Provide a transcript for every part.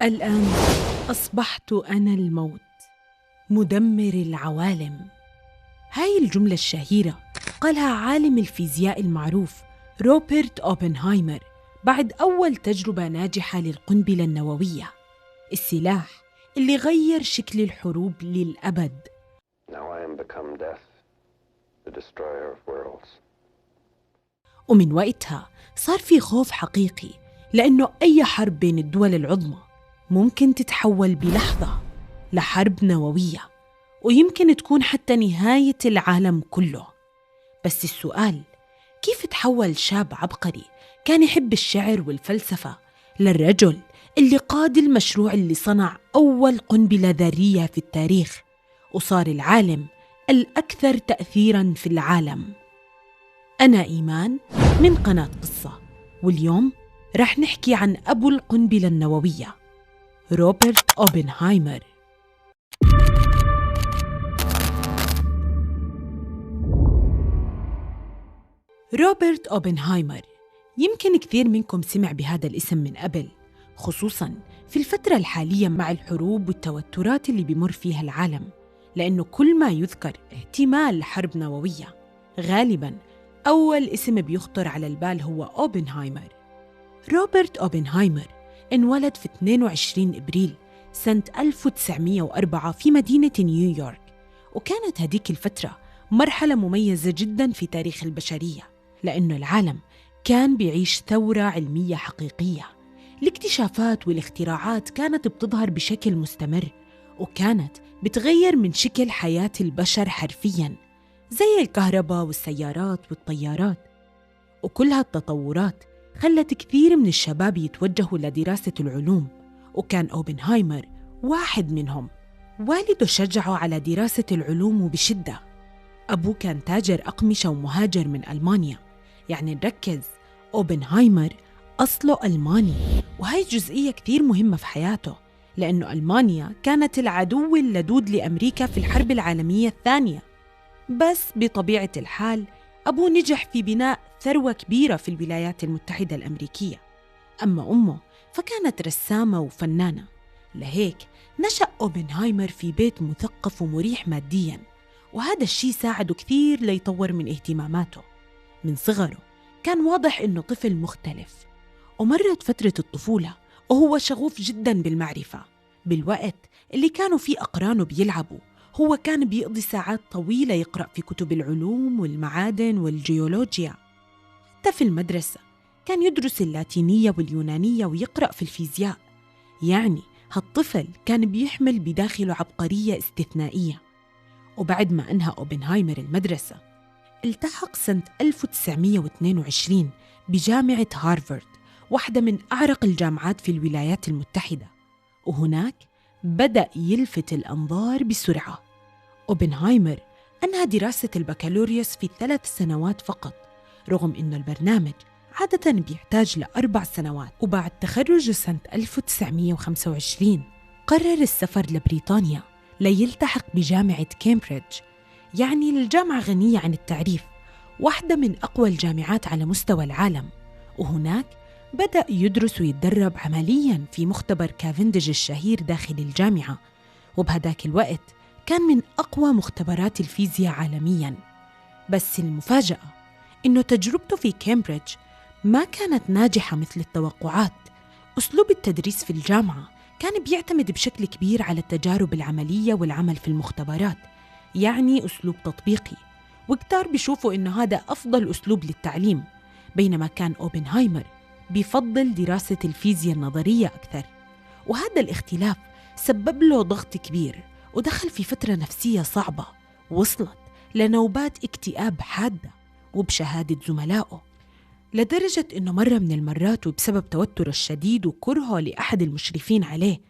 الآن أصبحت أنا الموت مدمر العوالم. هاي الجملة الشهيرة قالها عالم الفيزياء المعروف روبرت أوبنهايمر بعد أول تجربة ناجحة للقنبلة النووية، السلاح اللي غير شكل الحروب للأبد. ومن وقتها صار في خوف حقيقي، لأنه أي حرب بين الدول العظمى ممكن تتحول بلحظة لحرب نووية، ويمكن تكون حتى نهاية العالم كله. بس السؤال، كيف تحول شاب عبقري كان يحب الشعر والفلسفة للرجل اللي قاد المشروع اللي صنع أول قنبلة ذرية في التاريخ، وصار العالم الأكثر تأثيراً في العالم؟ أنا إيمان من قناة قصة، واليوم رح نحكي عن أبو القنبلة النووية روبرت أوبنهايمر. روبرت أوبنهايمر يمكن كثير منكم سمع بهذا الاسم من قبل، خصوصاً في الفترة الحالية مع الحروب والتوترات اللي بيمر فيها العالم، لأنه كل ما يذكر احتمال حرب نووية غالباً أول اسم بيخطر على البال هو أوبنهايمر. روبرت أوبنهايمر انولد في 22 إبريل سنة 1904 في مدينة نيويورك، وكانت هديك الفترة مرحلة مميزة جداً في تاريخ البشرية، لأنه العالم كان بيعيش ثورة علمية حقيقية. الاكتشافات والاختراعات كانت بتظهر بشكل مستمر، وكانت بتغير من شكل حياة البشر حرفياً، زي الكهرباء والسيارات والطيارات. وكل هالتطورات خلت كثير من الشباب يتوجهوا لدراسة العلوم، وكان أوبنهايمر واحد منهم. والده شجعه على دراسة العلوم وبشدة. أبوه كان تاجر أقمشة ومهاجر من ألمانيا، يعني نركز أوبنهايمر أصله ألماني، وهي جزئية كثير مهمة في حياته، لأنه ألمانيا كانت العدو اللدود لأمريكا في الحرب العالمية الثانية. بس بطبيعة الحال أبوه نجح في بناء ثروة كبيرة في الولايات المتحدة الأمريكية، أما أمه فكانت رسامة وفنانة. لهيك نشأ أوبنهايمر في بيت مثقف ومريح مادياً، وهذا الشيء ساعده كثير ليطور من اهتماماته. من صغره كان واضح إنه طفل مختلف، ومرت فترة الطفولة وهو شغوف جداً بالمعرفة. بالوقت اللي كانوا فيه أقرانه بيلعبوا، هو كان بيقضي ساعات طويلة يقرأ في كتب العلوم والمعادن والجيولوجيا. حتى في المدرسة كان يدرس اللاتينية واليونانية ويقرأ في الفيزياء. يعني هالطفل كان بيحمل بداخله عبقرية استثنائية. وبعد ما أنهى أوبنهايمر المدرسة، التحق سنة 1922 بجامعة هارفارد، واحدة من أعرق الجامعات في الولايات المتحدة، وهناك بدأ يلفت الأنظار بسرعة. أوبنهايمر أنهى دراسة البكالوريوس في 3 سنوات فقط، رغم أن البرنامج عادة بيحتاج ل4 سنوات. وبعد تخرجه سنة 1925 قرر السفر لبريطانيا ليلتحق بجامعة كامبريدج، يعني الجامعة غنية عن التعريف، واحدة من أقوى الجامعات على مستوى العالم. وهناك بدأ يدرس ويتدرب عملياً في مختبر كافنديج الشهير داخل الجامعة، وبهداك الوقت كان من أقوى مختبرات الفيزياء عالمياً. بس المفاجأة إنه تجربته في كامبريدج ما كانت ناجحة مثل التوقعات. أسلوب التدريس في الجامعة كان بيعتمد بشكل كبير على التجارب العملية والعمل في المختبرات، يعني أسلوب تطبيقي، وكتار بيشوفوا إنه هذا أفضل أسلوب للتعليم، بينما كان أوبنهايمر بيفضل دراسة الفيزياء النظرية أكثر. وهذا الاختلاف سبب له ضغط كبير، ودخل في فترة نفسية صعبة وصلت لنوبات اكتئاب حادة، وبشهادة زملائه، لدرجة إنه مرة من المرات وبسبب توتره الشديد وكرهه لأحد المشرفين عليه،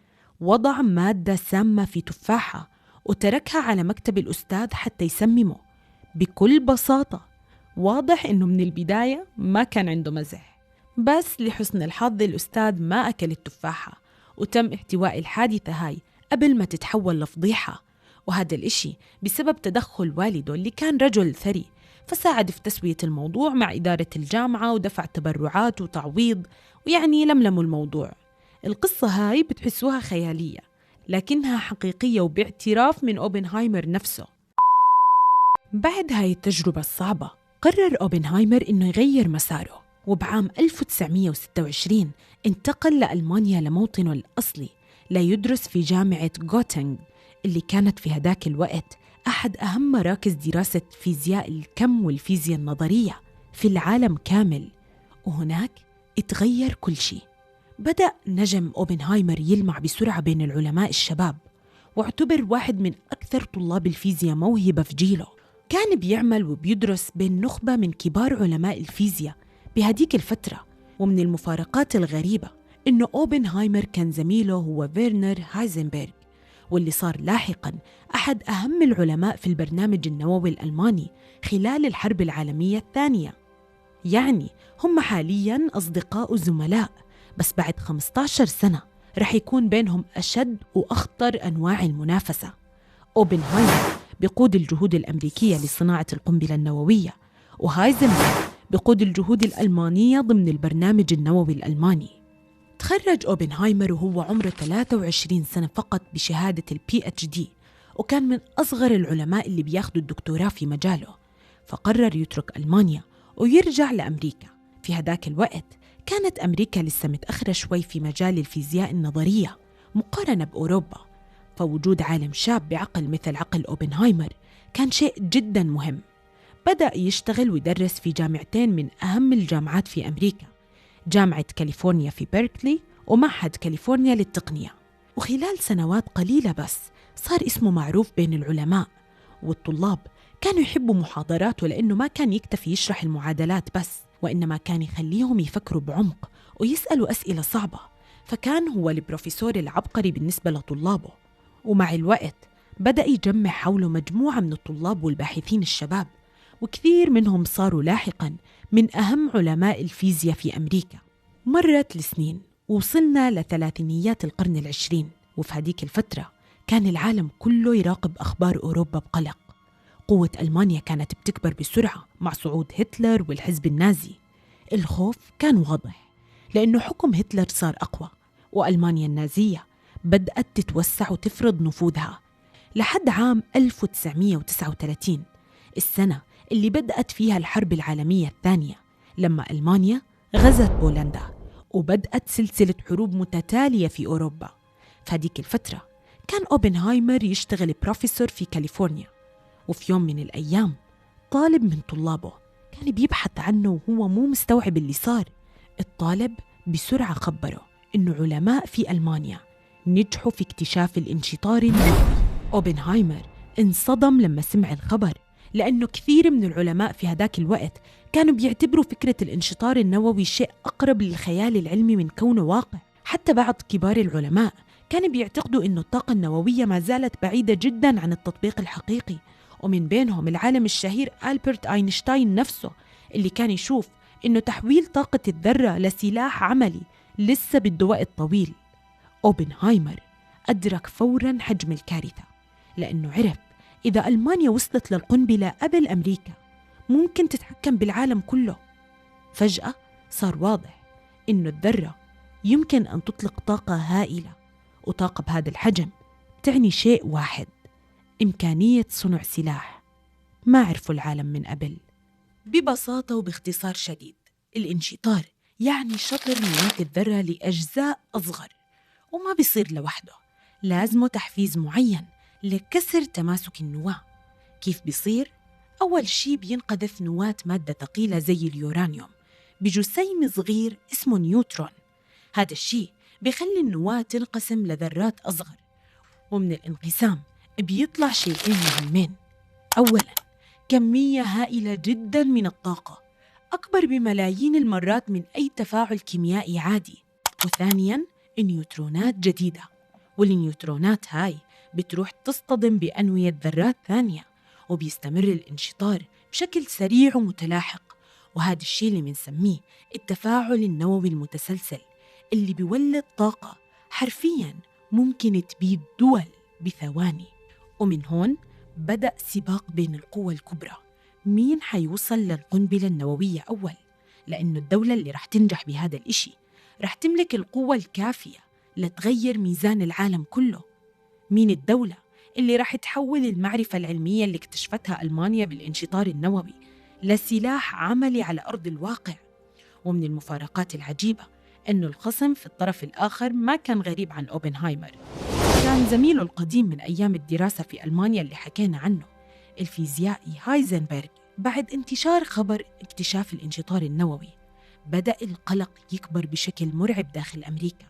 وضع مادة سامة في تفاحة وتركها على مكتب الأستاذ حتى يسممه. بكل بساطة واضح إنه من البداية ما كان عنده مزح، بس لحسن الحظ الأستاذ ما أكل التفاحة، وتم احتواء الحادثة هاي قبل ما تتحول لفضيحة. وهذا الإشي بسبب تدخل والده اللي كان رجل ثري، فساعد في تسوية الموضوع مع إدارة الجامعة ودفع تبرعات وتعويض، ويعني لملموا الموضوع. القصة هاي بتحسوها خيالية، لكنها حقيقية وباعتراف من أوبنهايمر نفسه. بعد هاي التجربة الصعبة قرر أوبنهايمر إنه يغير مساره، وبعام 1926 انتقل لألمانيا لموطنه الأصلي ليدرس في جامعة غوتنغ، اللي كانت في هداك الوقت أحد أهم مراكز دراسة فيزياء الكم والفيزياء النظرية في العالم كامل. وهناك اتغير كل شيء. بدأ نجم أوبنهايمر يلمع بسرعة بين العلماء الشباب، واعتبر واحد من أكثر طلاب الفيزياء موهبة في جيله. كان بيعمل وبيدرس بين نخبة من كبار علماء الفيزياء بهديك الفترة. ومن المفارقات الغريبة إنه أوبنهايمر كان زميله هو فيرنر هايزنبرغ، واللي صار لاحقاً أحد أهم العلماء في البرنامج النووي الألماني خلال الحرب العالمية الثانية. يعني هم حالياً أصدقاء وزملاء، بس بعد 15 سنة رح يكون بينهم أشد وأخطر أنواع المنافسة. أوبنهايمر بيقود الجهود الأمريكية لصناعة القنبلة النووية، وهايزنبرغ بيقود الجهود الألمانية ضمن البرنامج النووي الألماني. تخرج أوبنهايمر وهو عمره 23 سنة فقط بشهادة PhD، وكان من أصغر العلماء اللي بياخدوا الدكتوراه في مجاله. فقرر يترك ألمانيا ويرجع لأمريكا. في هداك الوقت كانت أمريكا لسه متأخرة شوي في مجال الفيزياء النظرية مقارنة بأوروبا، فوجود عالم شاب بعقل مثل عقل أوبنهايمر كان شيء جداً مهم. بدأ يشتغل ويدرس في جامعتين من أهم الجامعات في أمريكا، جامعة كاليفورنيا في بيركلي ومعهد كاليفورنيا للتقنية. وخلال سنوات قليلة بس صار اسمه معروف بين العلماء والطلاب. كانوا يحبوا محاضراته لأنه ما كان يكتفي يشرح المعادلات بس، وإنما كان يخليهم يفكروا بعمق ويسألوا أسئلة صعبة. فكان هو البروفيسور العبقري بالنسبة لطلابه. ومع الوقت بدأ يجمع حوله مجموعة من الطلاب والباحثين الشباب، وكثير منهم صاروا لاحقاً من أهم علماء الفيزياء في أمريكا. مرت السنين ووصلنا لثلاثينيات القرن العشرين، وفي هذيك الفترة كان العالم كله يراقب أخبار أوروبا بقلق. قوة ألمانيا كانت بتكبر بسرعة مع صعود هتلر والحزب النازي. الخوف كان واضح لأنه حكم هتلر صار أقوى، وألمانيا النازية بدأت تتوسع وتفرض نفوذها لحد عام 1939، السنة اللي بدأت فيها الحرب العالمية الثانية، لما ألمانيا غزت بولندا وبدأت سلسلة حروب متتالية في أوروبا. في هذيك الفترة كان أوبنهايمر يشتغل بروفيسور في كاليفورنيا، وفي يوم من الأيام طالب من طلابه كان بيبحث عنه وهو مو مستوعب اللي صار. الطالب بسرعة خبره إنه علماء في ألمانيا نجحوا في اكتشاف الانشطار النووي. أوبنهايمر انصدم لما سمع الخبر، لأنه كثير من العلماء في هداك الوقت كانوا بيعتبروا فكرة الانشطار النووي شيء أقرب للخيال العلمي من كونه واقع. حتى بعض كبار العلماء كانوا بيعتقدوا إنه الطاقة النووية ما زالت بعيدة جداً عن التطبيق الحقيقي، ومن بينهم العالم الشهير ألبرت أينشتاين نفسه، اللي كان يشوف إنه تحويل طاقة الذرة لسلاح عملي لسه بده وقت طويل. أوبنهايمر أدرك فوراً حجم الكارثة، لأنه عرف إذا ألمانيا وصلت للقنبلة قبل أمريكا ممكن تتحكم بالعالم كله. فجأة صار واضح إنه الذرة يمكن أن تطلق طاقة هائلة، وطاقة بهذا الحجم تعني شيء واحد: إمكانية صنع سلاح ما عرفوا العالم من قبل. ببساطة وباختصار شديد، الانشطار يعني شطر نواة الذرة لأجزاء أصغر، وما بيصير لوحده، لازمه تحفيز معين لكسر تماسك النواة. كيف بيصير؟ أول شي بينقذف نواة مادة ثقيلة زي اليورانيوم بجسيم صغير اسمه نيوترون. هذا الشي بيخلي النواة تنقسم لذرات أصغر، ومن الانقسام بيطلع شيئين مهمين: أولاً كمية هائلة جداً من الطاقة، أكبر بملايين المرات من أي تفاعل كيميائي عادي. وثانياً نيوترونات جديدة، والنيوترونات هاي بتروح تصطدم بأنوية ذرات ثانية، وبيستمر الانشطار بشكل سريع ومتلاحق. وهذا الشيء اللي بنسميه التفاعل النووي المتسلسل، اللي بيولد طاقة حرفياً ممكن تبيد دول بثواني. ومن هون بدأ سباق بين القوى الكبرى، مين حيوصل للقنبلة النووية أول، لأنه الدولة اللي رح تنجح بهذا الإشي رح تملك القوة الكافية لتغير ميزان العالم كله. مين الدولة اللي راح تحول المعرفة العلمية اللي اكتشفتها ألمانيا بالانشطار النووي لسلاح عملي على أرض الواقع؟ ومن المفارقات العجيبة إنه الخصم في الطرف الآخر ما كان غريب عن أوبنهايمر، كان زميله القديم من أيام الدراسة في ألمانيا اللي حكينا عنه، الفيزيائي هايزنبرغ. بعد انتشار خبر اكتشاف الانشطار النووي بدأ القلق يكبر بشكل مرعب داخل أمريكا،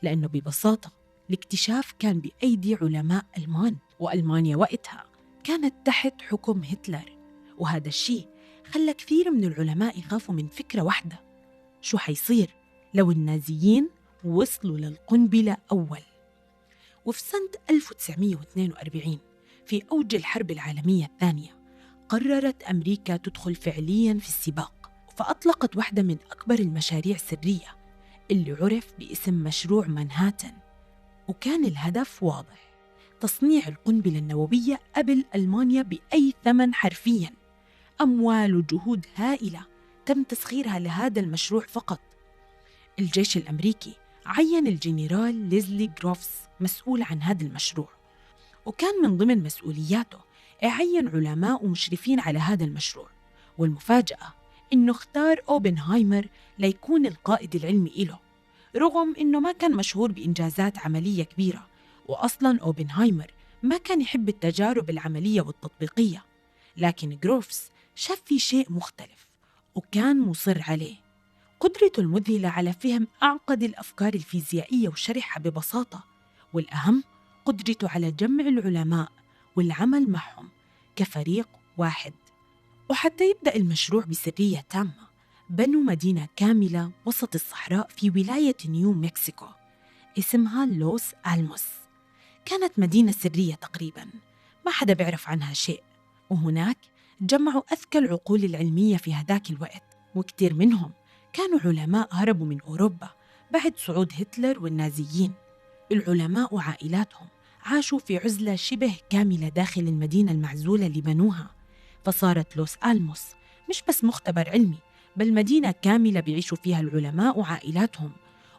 لأنه ببساطة الاكتشاف كان بأيدي علماء ألمان، وألمانيا وقتها كانت تحت حكم هتلر. وهذا الشيء خلى كثير من العلماء يخافوا من فكرة واحدة: شو حيصير لو النازيين وصلوا للقنبلة أول؟ وفي سنة 1942 في أوج الحرب العالمية الثانية قررت أمريكا تدخل فعلياً في السباق، فأطلقت واحدة من أكبر المشاريع السرية اللي عرف باسم مشروع مانهاتن. وكان الهدف واضح: تصنيع القنبلة النووية قبل ألمانيا بأي ثمن حرفياً. أموال وجهود هائلة تم تسخيرها لهذا المشروع فقط. الجيش الأمريكي عين الجنرال ليزلي جروفز مسؤول عن هذا المشروع، وكان من ضمن مسؤولياته يعين علماء ومشرفين على هذا المشروع. والمفاجأة إنه اختار أوبنهايمر ليكون القائد العلمي إله، رغم إنه ما كان مشهور بإنجازات عملية كبيرة. وأصلاً أوبنهايمر ما كان يحب التجارب العملية والتطبيقية، لكن جروفز شاف في شيء مختلف وكان مصر عليه: قدرته المذهلة على فهم أعقد الأفكار الفيزيائية وشرحها ببساطة، والأهم قدرته على جمع العلماء والعمل معهم كفريق واحد. وحتى يبدأ المشروع بسرية تامة، بنوا مدينة كاملة وسط الصحراء في ولاية نيو مكسيكو اسمها لوس ألموس. كانت مدينة سرية تقريباً، ما حدا بيعرف عنها شيء، وهناك جمعوا أذكى العقول العلمية في هداك الوقت، وكتير منهم كانوا علماء هربوا من أوروبا بعد صعود هتلر والنازيين. العلماء وعائلاتهم عاشوا في عزلة شبه كاملة داخل المدينة المعزولة اللي بنوها، فصارت لوس ألموس مش بس مختبر علمي، بل مدينة كاملة بيعيشوا فيها العلماء وعائلاتهم.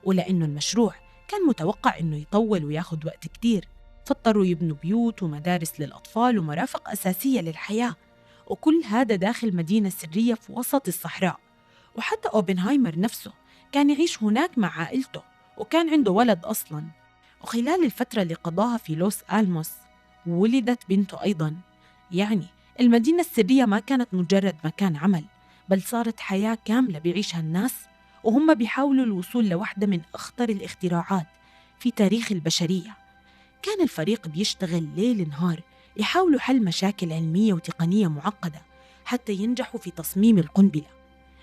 ولأنه المشروع كان متوقع إنه يطول وياخد وقت كتير، فاضطروا يبنوا بيوت ومدارس للأطفال ومرافق أساسية للحياة، وكل هذا داخل مدينة سرية في وسط الصحراء. وحتى أوبنهايمر نفسه كان يعيش هناك مع عائلته، وكان عنده ولد أصلاً. وخلال الفترة اللي قضاها في لوس ألموس ولدت بنته أيضاً. يعني المدينة السرية ما كانت مجرد مكان عمل، بل صارت حياة كاملة بيعيشها الناس وهم بيحاولوا الوصول لواحدة من أخطر الاختراعات في تاريخ البشرية. كان الفريق بيشتغل ليل نهار يحاولوا حل مشاكل علمية وتقنية معقدة حتى ينجحوا في تصميم القنبلة.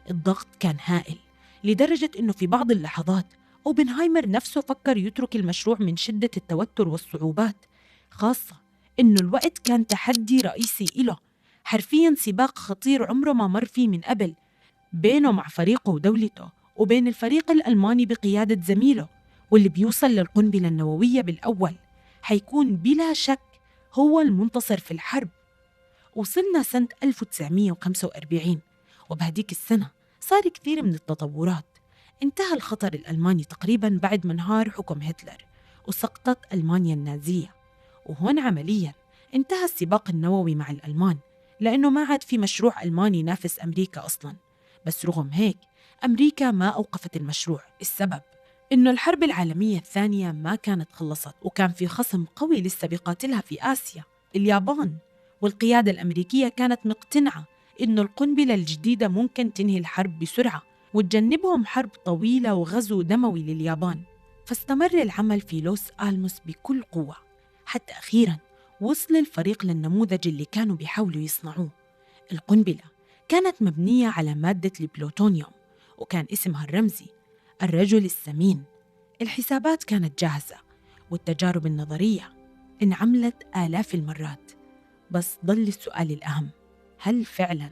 الضغط كان هائل لدرجة إنه في بعض اللحظات أوبنهايمر نفسه فكر يترك المشروع من شدة التوتر والصعوبات، خاصة إنه الوقت كان تحدي رئيسي إله، حرفياً سباق خطير عمره ما مر فيه من قبل، بينه مع فريقه ودولته وبين الفريق الألماني بقيادة زميله، واللي بيوصل للقنبلة النووية بالأول حيكون بلا شك هو المنتصر في الحرب. وصلنا سنة 1945، وبهديك السنة صار كثير من التطورات. انتهى الخطر الألماني تقريباً بعد ما انهار حكم هتلر وسقطت ألمانيا النازية، وهون عملياً انتهى السباق النووي مع الألمان، لأنه ما عاد في مشروع ألماني ينافس أمريكا أصلاً. بس رغم هيك أمريكا ما أوقفت المشروع. السبب إنه الحرب العالمية الثانية ما كانت خلصت، وكان في خصم قوي لسه بيقاتلها في آسيا، اليابان. والقيادة الأمريكية كانت مقتنعة إنه القنبلة الجديدة ممكن تنهي الحرب بسرعة وتجنبهم حرب طويلة وغزو دموي لليابان. فاستمر العمل في لوس ألموس بكل قوة، حتى أخيراً وصل الفريق للنموذج اللي كانوا بيحاولوا يصنعوه. القنبلة كانت مبنية على مادة البلوتونيوم، وكان اسمها الرمزي الرجل السمين. الحسابات كانت جاهزة والتجارب النظرية انعملت آلاف المرات، بس ضل السؤال الأهم: هل فعلاً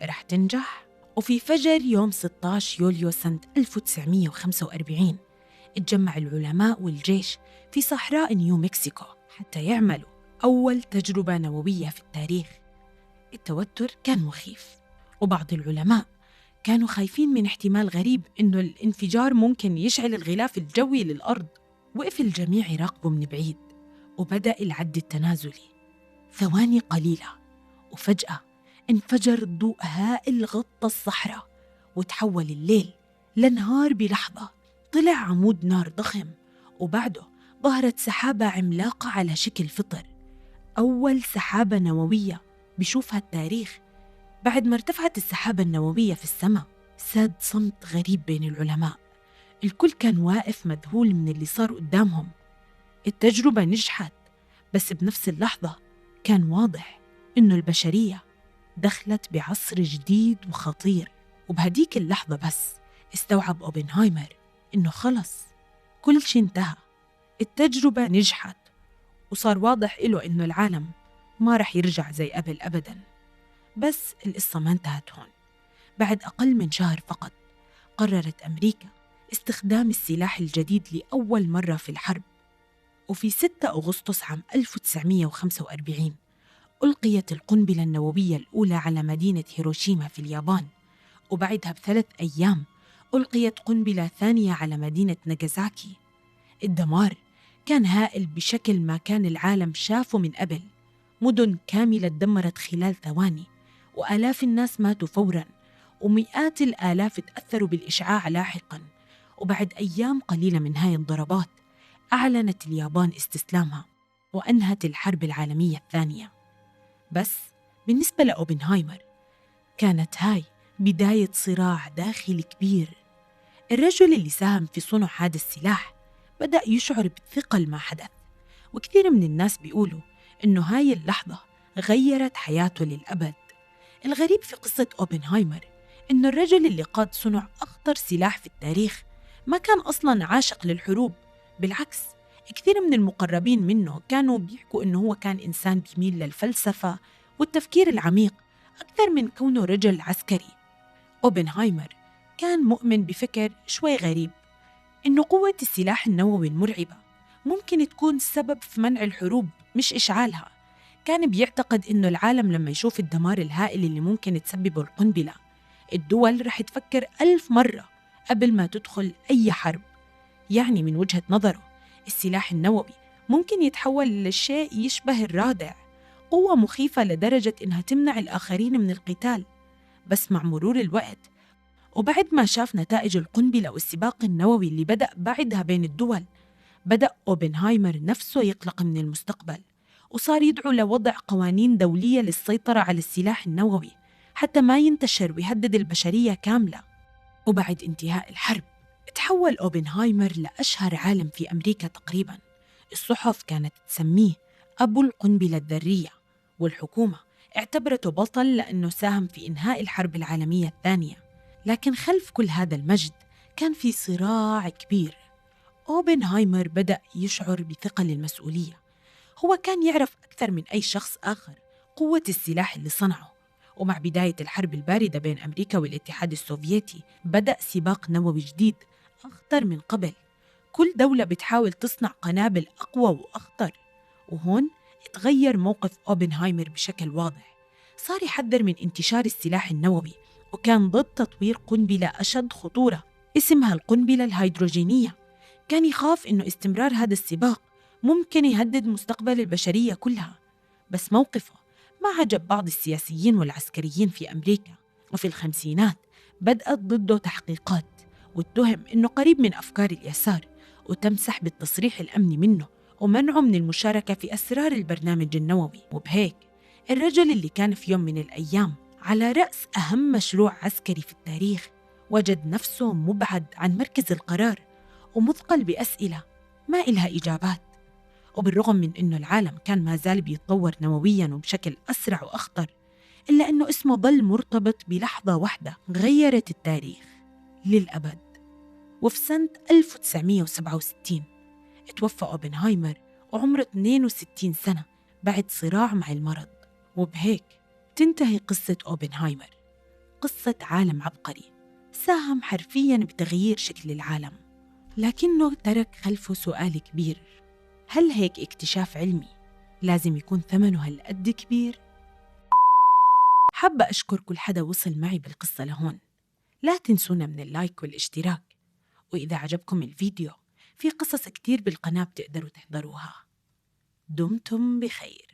رح تنجح؟ وفي فجر يوم 16 يوليو سنة 1945 اتجمع العلماء والجيش في صحراء نيو مكسيكو حتى يعملوا أول تجربة نووية في التاريخ. التوتر كان مخيف، وبعض العلماء كانوا خايفين من احتمال غريب إنه الانفجار ممكن يشعل الغلاف الجوي للأرض. وقف الجميع يراقبه من بعيد، وبدأ العد التنازلي. ثواني قليلة وفجأة انفجر ضوء هائل غطى الصحراء، وتحول الليل لنهار بلحظة. طلع عمود نار ضخم، وبعده ظهرت سحابة عملاقة على شكل فطر، أول سحابة نووية بيشوفها التاريخ. بعد ما ارتفعت السحابة النووية في السماء، ساد صمت غريب بين العلماء. الكل كان واقف مذهول من اللي صار قدامهم. التجربة نجحت، بس بنفس اللحظة كان واضح إنه البشرية دخلت بعصر جديد وخطير. وبهديك اللحظة بس استوعب أوبنهايمر إنه خلص، كل شيء انتهى. التجربة نجحت، وصار واضح إله إنه العالم ما رح يرجع زي قبل أبداً. بس القصة ما انتهت هون. بعد أقل من شهر فقط قررت أمريكا استخدام السلاح الجديد لأول مرة في الحرب، وفي 6 أغسطس عام 1945 ألقيت القنبلة النووية الأولى على مدينة هيروشيما في اليابان. وبعدها ب3 أيام ألقيت قنبلة ثانية على مدينة ناغازاكي. الدمار كان هائل بشكل ما كان العالم شافه من قبل. مدن كاملة تدمرت خلال ثواني، وآلاف الناس ماتوا فوراً، ومئات الآلاف تأثروا بالإشعاع لاحقاً. وبعد أيام قليلة من هاي الضربات أعلنت اليابان استسلامها وأنهت الحرب العالمية الثانية. بس بالنسبة لأوبنهايمر كانت هاي بداية صراع داخلي كبير. الرجل اللي ساهم في صنع هذا السلاح بدأ يشعر بالثقل ما حدث، وكثير من الناس بيقولوا إنه هاي اللحظة غيرت حياته للأبد. الغريب في قصة أوبنهايمر إنه الرجل اللي قاد صنع أخطر سلاح في التاريخ ما كان أصلاً عاشق للحروب. بالعكس، كثير من المقربين منه كانوا بيحكوا إنه هو كان إنسان بيميل للفلسفة والتفكير العميق أكثر من كونه رجل عسكري. أوبنهايمر كان مؤمن بفكر شوي غريب، إنه قوة السلاح النووي المرعبة ممكن تكون السبب في منع الحروب مش إشعالها. كان بيعتقد إنه العالم لما يشوف الدمار الهائل اللي ممكن تسببه القنبلة، الدول رح تفكر 1000 مرة قبل ما تدخل أي حرب. يعني من وجهة نظره السلاح النووي ممكن يتحول لشيء يشبه الرادع، قوة مخيفة لدرجة إنها تمنع الآخرين من القتال. بس مع مرور الوقت وبعد ما شاف نتائج القنبلة والسباق النووي اللي بدأ بعدها بين الدول، بدأ أوبنهايمر نفسه يقلق من المستقبل، وصار يدعو لوضع قوانين دولية للسيطرة على السلاح النووي حتى ما ينتشر ويهدد البشرية كاملة. وبعد انتهاء الحرب تحول أوبنهايمر لأشهر عالم في أمريكا تقريباً. الصحف كانت تسميه أبو القنبلة الذرية، والحكومة اعتبرته بطل لأنه ساهم في إنهاء الحرب العالمية الثانية. لكن خلف كل هذا المجد كان في صراع كبير. أوبنهايمر بدأ يشعر بثقل المسؤولية. هو كان يعرف أكثر من أي شخص آخر قوة السلاح اللي صنعه. ومع بداية الحرب الباردة بين أمريكا والاتحاد السوفيتي بدأ سباق نووي جديد أخطر من قبل. كل دولة بتحاول تصنع قنابل أقوى وأخطر. وهون اتغير موقف أوبنهايمر بشكل واضح. صار يحذر من انتشار السلاح النووي، وكان ضد تطوير قنبلة أشد خطورة اسمها القنبلة الهيدروجينية. كان يخاف إنه استمرار هذا السباق ممكن يهدد مستقبل البشرية كلها. بس موقفه ما عجب بعض السياسيين والعسكريين في أمريكا، وفي الخمسينات بدأت ضده تحقيقات، واتهم إنه قريب من أفكار اليسار، وتم سحب التصريح الأمني منه ومنعه من المشاركة في أسرار البرنامج النووي. وبهيك الرجل اللي كان في يوم من الأيام على رأس أهم مشروع عسكري في التاريخ وجد نفسه مبعد عن مركز القرار ومثقل بأسئلة ما إلها إجابات. وبالرغم من أنه العالم كان ما زال بيتطور نووياً وبشكل أسرع وأخطر، إلا أنه اسمه ظل مرتبط بلحظة واحدة غيرت التاريخ للأبد. وفي سنة 1967 اتوفى أوبنهايمر وعمره 62 سنة بعد صراع مع المرض. وبهيك تنتهي قصة أوبنهايمر، قصة عالم عبقري ساهم حرفياً بتغيير شكل العالم، لكنه ترك خلفه سؤال كبير: هل هيك اكتشاف علمي لازم يكون ثمنه هالقد كبير؟ حابة أشكر كل حدا وصل معي بالقصة لهون. لا تنسونا من اللايك والاشتراك، وإذا عجبكم الفيديو في قصص كتير بالقناة بتقدروا تحضروها. دمتم بخير.